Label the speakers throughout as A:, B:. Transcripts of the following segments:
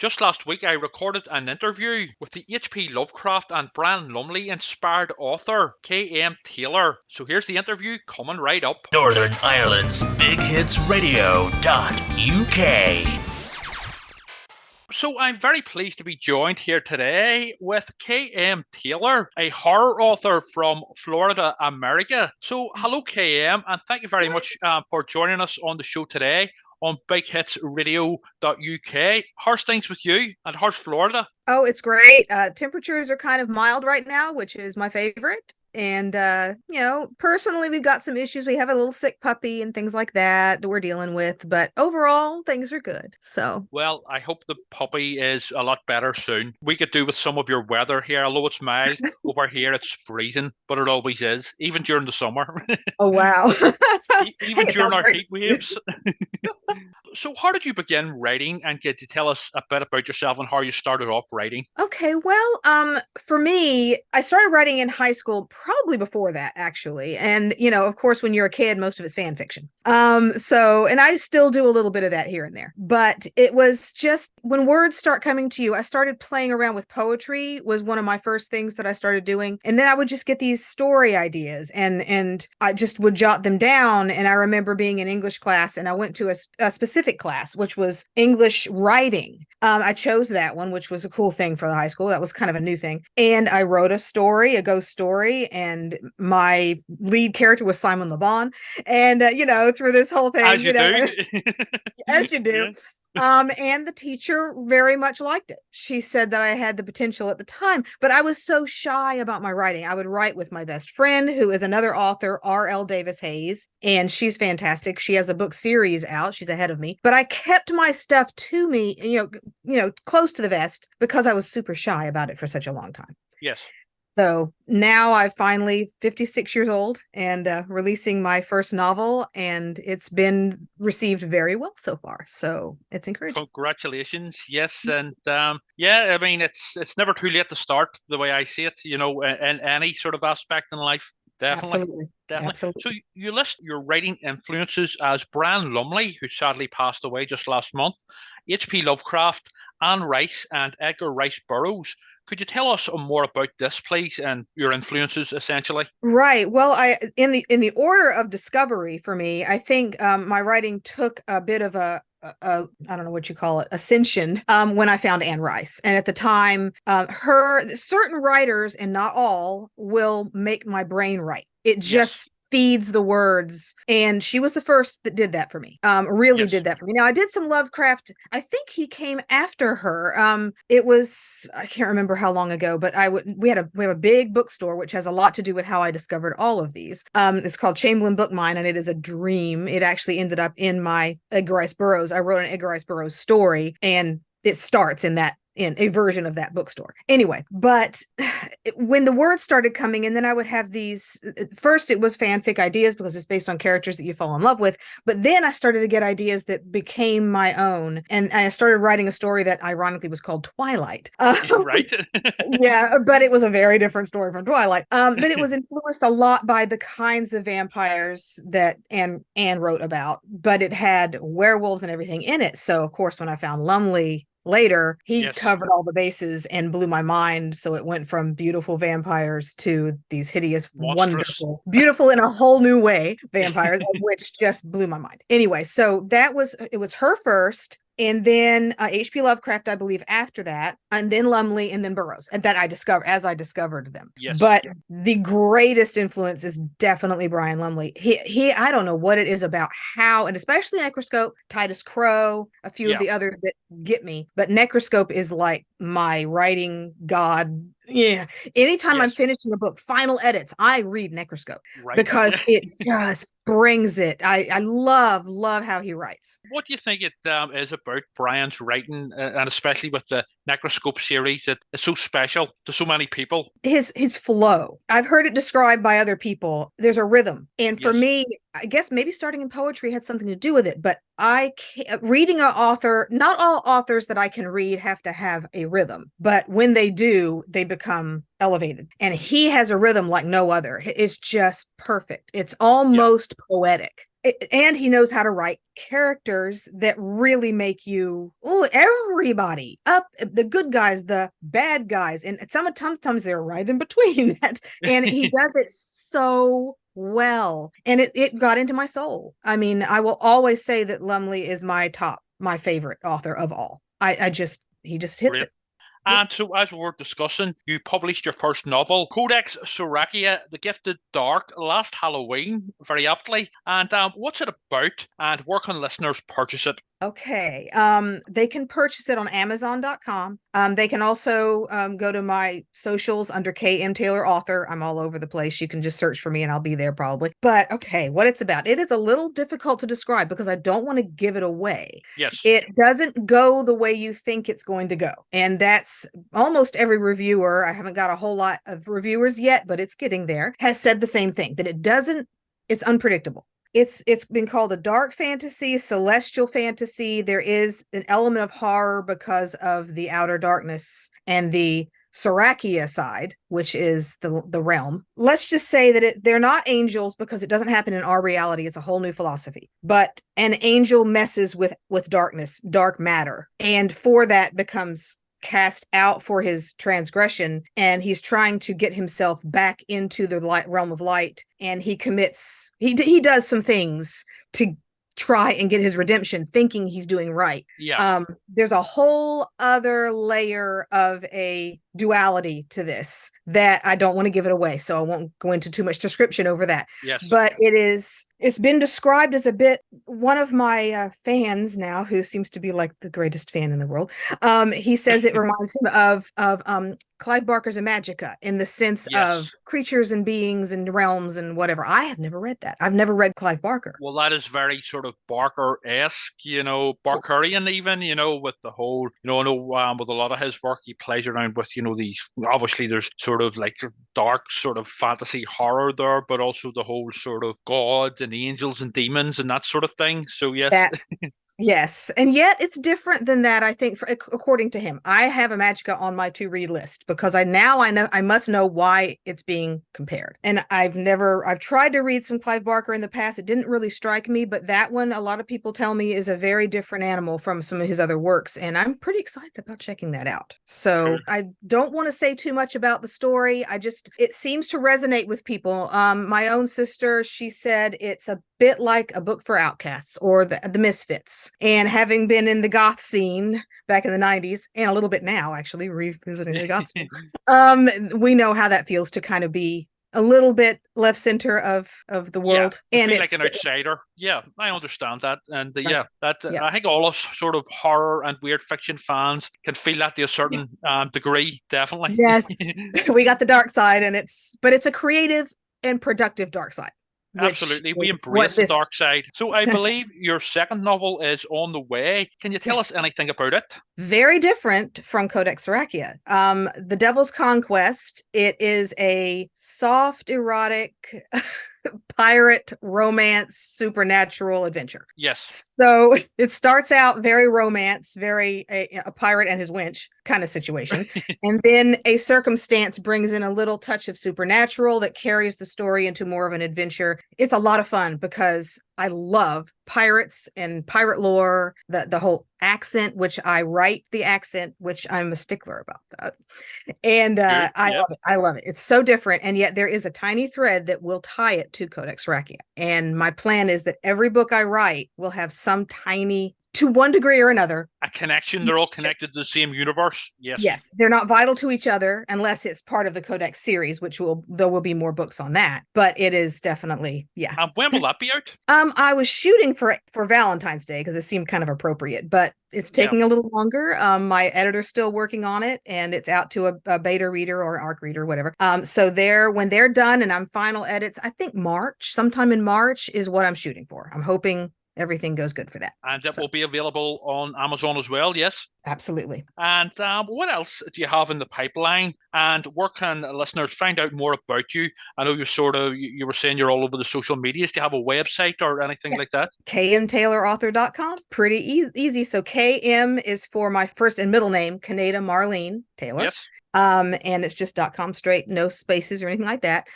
A: Just last week, I recorded an interview with the H.P. Lovecraft and Brian Lumley inspired author K.M. Taylor. So here's the interview coming right up.
B: Northern Ireland's BigHitsRadio.uk.
A: So I'm very pleased to be joined here today with K.M. Taylor, a horror author from Florida, America. So hello, K.M., and thank you very much for joining us on the show today on BigHitsRadio.uk. How's things with you, and how's Florida?
C: Oh, it's great. Temperatures are kind of mild right now, which is my favorite. And, personally, we've got some issues. We have a little sick puppy and things like that we're dealing with. But overall, things are good. So,
A: well, I hope the puppy is a lot better soon. We could do with some of your weather here. Although it's mild, over here it's freezing, but it always is, even during the summer.
C: Oh, wow.
A: Even during our heat waves. So how did you begin writing, and could you tell us a bit about yourself and how you started off writing?
C: Okay, well, for me, I started writing in high school, probably before that, actually. And, of course, when you're a kid, most of it's fan fiction. And I still do a little bit of that here and there. But it was just when words start coming to you, I started playing around with poetry was one of my first things that I started doing. And then I would just get these story ideas and I just would jot them down. And I remember being in English class, and I went to a specific class, which was English writing. I chose that one, which was a cool thing for the high school. That was kind of a new thing. And I wrote a story, a ghost story, and my lead character was Simon Le Bon. And, through this whole thing,
A: as you do.
C: As you do.
A: Yes.
C: And the teacher very much liked it. She said that I had the potential at the time, but I was so shy about my writing. I would write with my best friend, who is another author, R.L. Davis Hayes, and she's fantastic. She has a book series out. She's ahead of me, but I kept my stuff to me, close to the vest, because I was super shy about it for such a long time.
A: Yes.
C: So now I'm finally 56 years old and releasing my first novel, and it's been received very well so far. So it's encouraging.
A: Congratulations. Yes. And I mean, it's never too late to start, the way I see it, in any sort of aspect in life. Definitely.
C: Absolutely.
A: So you list your writing influences as Brian Lumley, who sadly passed away just last month, H.P. Lovecraft, Anne Rice, and Edgar Rice Burroughs. Could you tell us more about this, please, and your influences, essentially?
C: Right. Well, in the order of discovery for me, I think my writing took a bit of a I don't know what you call it, ascension, when I found Anne Rice. And at the time, certain writers, and not all, will make my brain write. It just feeds the words. And she was the first that did that for me. Did that for me. Now, I did some Lovecraft. I think he came after her. It was, I can't remember how long ago, but we have a big bookstore, which has a lot to do with how I discovered all of these. It's called Chamberlain Book Mine, and it is a dream. It actually ended up in my Edgar Rice Burroughs. I wrote an Edgar Rice Burroughs story, and it starts in a version of that bookstore. Anyway, but when the words started coming, and then I would have these, first it was fanfic ideas because it's based on characters that you fall in love with, but then I started to get ideas that became my own, and I started writing a story that ironically was called Twilight.
A: Right.
C: Yeah, but it was a very different story from Twilight. But it was influenced a lot by the kinds of vampires that Anne wrote about, but it had werewolves and everything in it. So of course, when I found Lumley later, he covered all the bases and blew my mind. So it went from beautiful vampires to these hideous, wonderful, beautiful in a whole new way vampires, which just blew my mind. Anyway, so it was her first. And then H.P. Lovecraft, I believe, after that, and then Lumley, and then Burroughs, and that I discovered them.
A: Yes.
C: But the greatest influence is definitely Brian Lumley. He, I don't know what it is about how, and especially Necroscope, Titus Crow, a few of the others that get me. But Necroscope is like my writing god. Yeah. Anytime I'm finishing a book, final edits, I read Necroscope because it just brings it. I love how he writes.
A: What do you think it is about Brian's writing, and especially with the Necroscope series, that is so special to so many people?
C: His flow. I've heard it described by other people. There's a rhythm. And for me, I guess maybe starting in poetry had something to do with it, but reading an author, not all authors that I can read have to have a rhythm, but when they do, they become elevated. And he has a rhythm like no other. It's just perfect. It's almost poetic. And he knows how to write characters that really make you, oh, everybody up, the good guys, the bad guys, and sometimes they're right in between that. And he does it so well, and it got into my soul. I mean, I will always say that Lumley is my favorite author of all. He just hits
A: Great.
C: it.
A: And so, as we were discussing, you published your first novel, Codex Sohrakia, The Gifted Dark, last Halloween, very aptly. And what's it about, and where can listeners purchase it?
C: Okay. They can purchase it on Amazon.com. They can also go to my socials under KM Taylor Author. I'm all over the place. You can just search for me and I'll be there probably. But okay, what it's about. It is a little difficult to describe because I don't want to give it away.
A: Yes.
C: It doesn't go the way you think it's going to go. And that's almost every reviewer. I haven't got a whole lot of reviewers yet, but it's getting there, has said the same thing, that it's unpredictable. It's been called a dark fantasy, celestial fantasy. There is an element of horror because of the outer darkness and the Sohrakia side, which is the realm. Let's just say that they're not angels because it doesn't happen in our reality. It's a whole new philosophy. But an angel messes with darkness, dark matter, and for that becomes cast out for his transgression, and he's trying to get himself back into the realm of light, and he does some things to try and get his redemption, thinking he's doing right.
A: Yeah.
C: There's a whole other layer of a duality to this that I don't want to give it away, so I won't go into too much description over that.
A: Yes.
C: But it's been described as a bit, one of my fans now, who seems to be like the greatest fan in the world, he says it reminds him of Clive Barker's Imajica, in the sense of creatures and beings and realms and whatever. I have never read that. I've never read Clive Barker.
A: Well, that is very sort of Barker-esque, Barkerian even, with the whole, I know with a lot of his work, he plays around with, these, obviously there's sort of like dark sort of fantasy horror there, but also the whole sort of gods and angels and demons and that sort of thing. So yes.
C: Yes. And yet it's different than that, I think, according to him. I have Imajica on my to-read list because I know I must know why it's being compared. And I've tried to read some Clive Barker in the past. It didn't really strike me, but that one, a lot of people tell me, is a very different animal from some of his other works. And I'm pretty excited about checking that out. So I don't want to say too much about the story. It seems to resonate with people. My own sister, she said it's a bit like a book for outcasts or the misfits. And having been in the goth scene back in the 90s, and a little bit now, actually, revisiting the goth scene, we know how that feels to kind of be a little bit left center of the world,
A: and feel like an outsider. Yeah, I understand that, and I think all us sort of horror and weird fiction fans can feel that to a certain degree, definitely.
C: Yes, we got the dark side, and it's a creative and productive dark side.
A: Absolutely, we embrace the dark side. So I believe your second novel is on the way. Can you tell us anything about it?
C: Very different from Codex Sohrakia. The Devil's Conquest. It is a soft, erotic pirate romance supernatural adventure.
A: Yes.
C: So it starts out very romance, very a pirate and his winch kind of situation. And then a circumstance brings in a little touch of supernatural that carries the story into more of an adventure. It's a lot of fun because I love pirates and pirate lore, the whole accent, which I write the accent, which I'm a stickler about that. And I love it. I love it. It's so different. And yet there is a tiny thread that will tie it to Codex Sohrakia. And my plan is that every book I write will have some tiny, to one degree or another,
A: a connection. They're all connected to the same universe.
C: Yes, they're not vital to each other unless it's part of the Codex series, there will be more books on that. But it is definitely,
A: And when will that be out?
C: I was shooting for Valentine's Day because it seemed kind of appropriate, but it's taking a little longer. My editor's still working on it, and it's out to a beta reader or an ARC reader, whatever. So when they're done and I'm final edits, I think sometime in March is what I'm shooting for. I'm hoping everything goes good for that.
A: And it will be available on Amazon as well, yes?
C: Absolutely.
A: And what else do you have in the pipeline? And where can listeners find out more about you? I know you were saying you're all over the social medias. Do you have a website or anything like that?
C: kmtaylorauthor.com. Pretty easy. So KM is for my first and middle name, Kaneda Marlene Taylor.
A: Yes.
C: And it's just .com straight, no spaces or anything like that.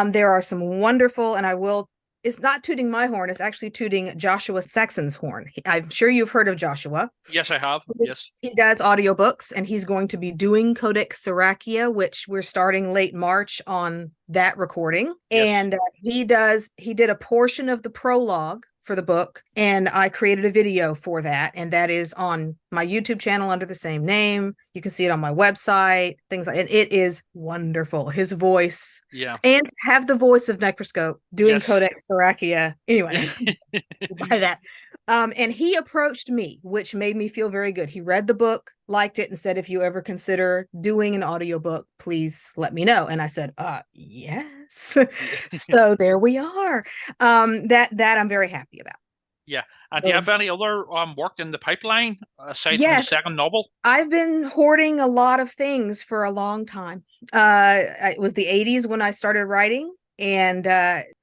C: There are some wonderful, and I will it's not tooting my horn. It's actually tooting Joshua Saxon's horn. I'm sure you've heard of Joshua.
A: Yes, I have. Yes.
C: He does audiobooks, and he's going to be doing Codex Sohrakia, which we're starting late March on that recording.
A: Yes.
C: And he did a portion of the prologue for the book, and I created a video for that, and that is on my YouTube channel under the same name. You can see it on my website, things like, and it is wonderful. His voice,
A: yeah,
C: and have the voice of Necroscope doing
A: Yes.
C: Codex Sohrakia. Anyway, by that. And he approached me, which made me feel very good. He read the book, liked it, and said, if you ever consider doing an audiobook, please let me know. And I said, yes. So there we are. That I'm very happy about.
A: Yeah. And do you have any other work in the pipeline aside from the
C: Yes.
A: second novel?
C: I've been hoarding a lot of things for a long time. It was the 80s when I started writing, and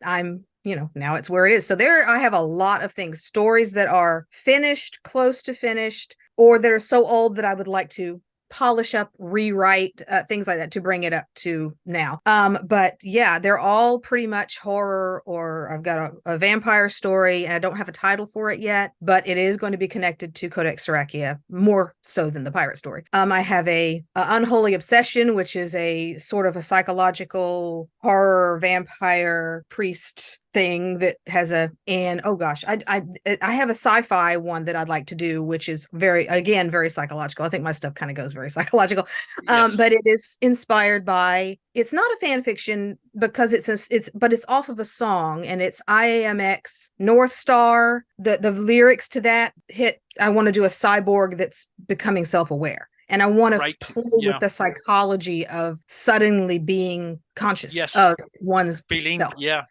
C: I'm, now it's where it is. So I have a lot of things, stories that are finished, close to finished, or that are so old that I would like to polish up, rewrite, things like that to bring it up to now. But yeah, they're all pretty much horror, or I've got a vampire story, and I don't have a title for it yet, but it is going to be connected to Codex Sohrakia more so than the pirate story. I have a Unholy Obsession, which is a sort of a psychological horror vampire priest thing that has I have a sci-fi one that I'd like to do, which is very psychological. I think my stuff kind of goes very psychological.
A: Yes.
C: But it is inspired by, it's not a fan fiction because it's off of a song, and it's IAMX North Star. The lyrics to that hit, I want to do a cyborg that's becoming self-aware. And I want to play with the psychology of suddenly being conscious of one's self.
A: Yeah.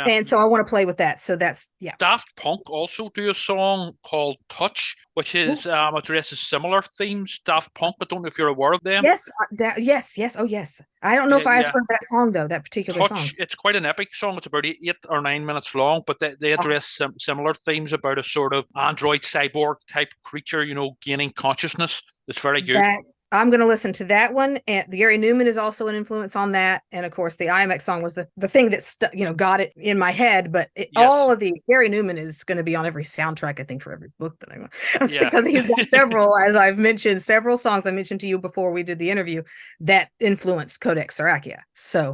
C: And so I want to play with that. So that's,
A: Daft Punk also do a song called Touch, which is addresses similar themes. Daft Punk, I don't know if you're aware of them.
C: Yes, yes. Oh, yes. I don't know if I've heard that song, though, that particular
A: Touch,
C: song.
A: It's quite an epic song. It's about 8 or 9 minutes long, but they address similar themes about a sort of android cyborg type creature, gaining consciousness. It's very good.
C: I'm going to listen to that one. And Gary Newman is also an influence on that. And of course, the IMX song was the thing that got it in my head. But all of these, Gary Newman is going to be on every soundtrack, I think, for every book that I want.
A: Yeah.
C: Because he's got several, as I've mentioned, several songs I mentioned to you before we did the interview that influenced Codex Sohrakia. So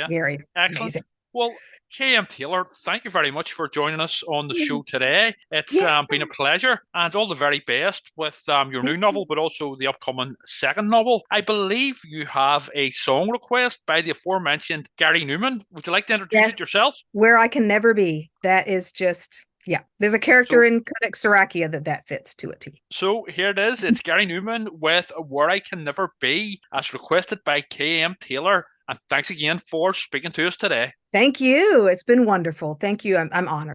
C: Gary's amazing.
A: Well, K.M. Taylor, thank you very much for joining us on the show today. It's been a pleasure, and all the very best with your new novel, but also the upcoming second novel. I believe you have a song request by the aforementioned Gary Newman. Would you like to introduce it yourself?
C: Where I Can Never Be. That is just... there's a character in Codex Sohrakia that fits to a T. So
A: here it is. It's Gary Newman with Where I Can Never Be, as requested by K.M. Taylor. And thanks again for speaking to us today.
C: Thank you. It's been wonderful. Thank you. I'm honored.